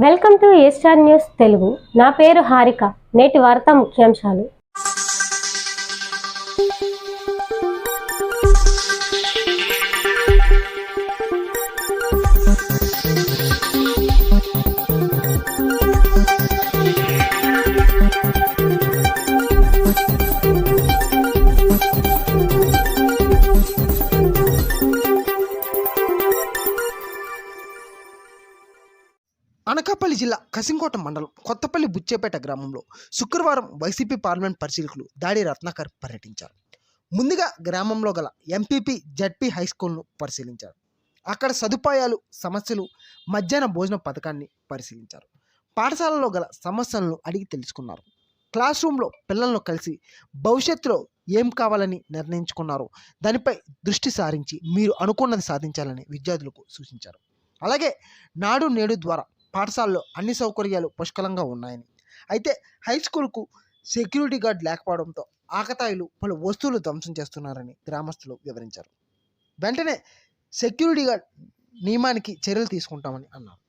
Welcome to A star news Telugu. నా పేరు హారిక. నేటి వార్తా ముఖ్యాంశాలు. అనకాపల్లి జిల్లా కసింకోట మండలం కొత్తపల్లి బుచ్చేపేట గ్రామంలో శుక్రవారం వైసీపీ పార్లమెంట్ పరిశీలకులు దాడి రత్నాకర్ పర్యటించారు. ముందుగా గ్రామంలో గల ఎంపీపీ జడ్పీ హైస్కూల్ను పరిశీలించారు. అక్కడ సదుపాయాలు, సమస్యలు, మధ్యాహ్న భోజన పథకాన్ని పరిశీలించారు. పాఠశాలలో గల సమస్యలను అడిగి తెలుసుకున్నారు. క్లాస్ రూమ్లో పిల్లలను కలిసి భవిష్యత్తులో ఏం కావాలని నిర్ణయించుకున్నారో దానిపై దృష్టి సారించి మీరు అనుకున్నది సాధించాలని విద్యార్థులకు సూచించారు. అలాగే నాడు నేడు ద్వారా పాఠశాలలో అన్ని సౌకర్యాలు పుష్కలంగా ఉన్నాయని, అయితే హై స్కూల్కు సెక్యూరిటీ గార్డ్ లేకపోవడంతో ఆకతాయిలు పలు వస్తువులు ధ్వంసం చేస్తున్నారని గ్రామస్తులు వివరించారు. వెంటనే సెక్యూరిటీ గార్డ్ నియమానికి చర్యలు తీసుకుంటామని అన్నారు.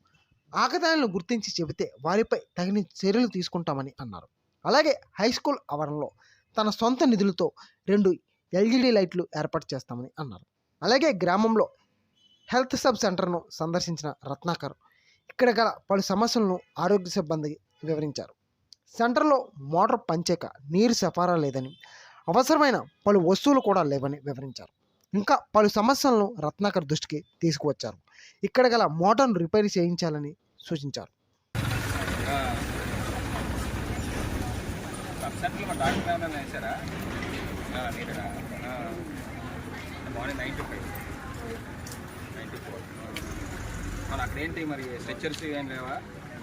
ఆకతాయిలను గుర్తించి చెబితే వారిపై తగిన చర్యలు తీసుకుంటామని అన్నారు. అలాగే హై స్కూల్ ఆవరణలో తన సొంత నిధులతో 2 ఎల్ఈడి లైట్లు ఏర్పాటు చేస్తామని అన్నారు. అలాగే గ్రామంలో హెల్త్ సబ్ సెంటర్ను సందర్శించిన రత్నాకర్ ఇక్కడ గల పలు సమస్యలను ఆరోగ్య సిబ్బందికి వివరించారు. సెంటర్లో మోటార్ పనిచేయక నీరు సరఫరా లేదని, అవసరమైన పలు వస్తువులు కూడా లేవని వివరించారు. ఇంకా పలు సమస్యలను రత్నాకర్ దృష్టికి తీసుకువచ్చారు. ఇక్కడ గల మోటార్ను రిపేర్ చేయించాలని సూచించారు. మన అక్కడేంటి మరి స్ట్రెచ్చర్స్ ఏం లేవా?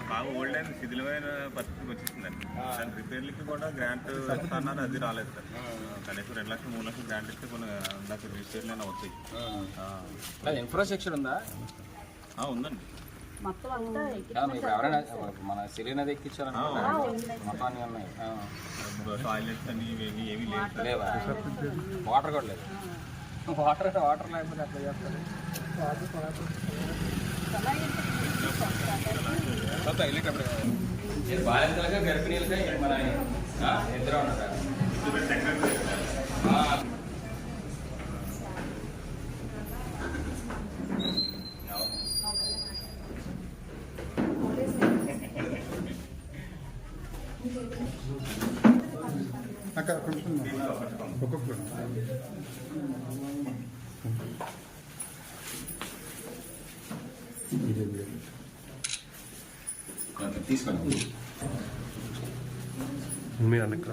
బాగా ఓల్డ్ అయిన శిథిలమైన పరిస్థితికి వచ్చేసిందండి. దాని రిపేర్లకి కూడా గ్రాంట్ ఇస్తున్నారు, అది రాలేదు సార్. కనీసం 2 లక్షలు 3 లక్షలు గ్రాంట్ ఇస్తే కొన్ని దానికి రిపేర్లు అయినా వచ్చాయి. ఇన్ఫ్రాస్ట్రక్చర్ ఉందా? ఉందండి. మీకు ఎవరైనా మన సిలిండర్ నది ఎక్కించారని మొత్తాన్ని ఉన్నాయి. టాయిలెట్స్ అని ఇవి ఏమీ లేవా? వాటర్ కూడా లేదు. వాటర్ లేకపోతే అట్లా చేస్తారు. బాలింతలుగా గర్భిణీలుగా మన ఇద్దరు ఉన్నారా? తీసుకోండి. మీరు అనక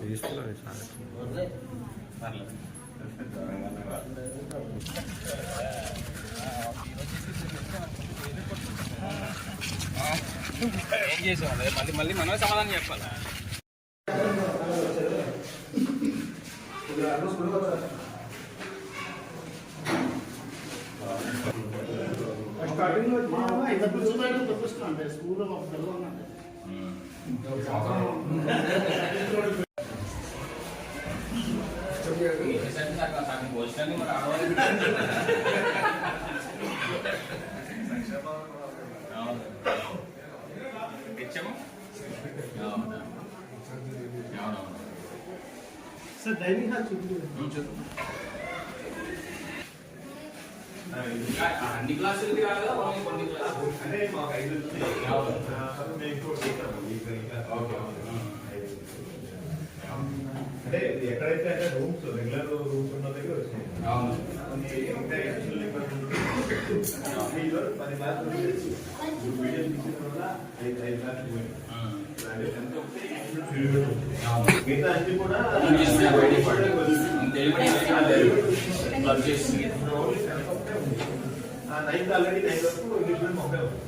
తీసుకున్నాను సార్. ఏం చేసాం? మళ్ళీ మనమే సమాధానం చెప్పాలి. భోజనాన్ని మరి ఆడవాలి. ఇచ్చాము. సార్ డైనింగ్ హాల్ చూద్దాం. అన్ని క్లాసులు కాదు, కొన్ని క్లాసులు అంటే మాకు 5 అంటే ఎక్కడైతే అంటే రూమ్స్ రెగ్యులర్ రూమ్స్ ఉన్న దగ్గర వచ్చినాయి. ఇంకా 10 క్లాసులు వీడియో తీసిన వల్ల 5 క్లాసులు పోయింది. మిగతా అన్ని కూడా 9th ఆల్రెడీ 9 వరకు ఇంగ్లీష్ మీడియం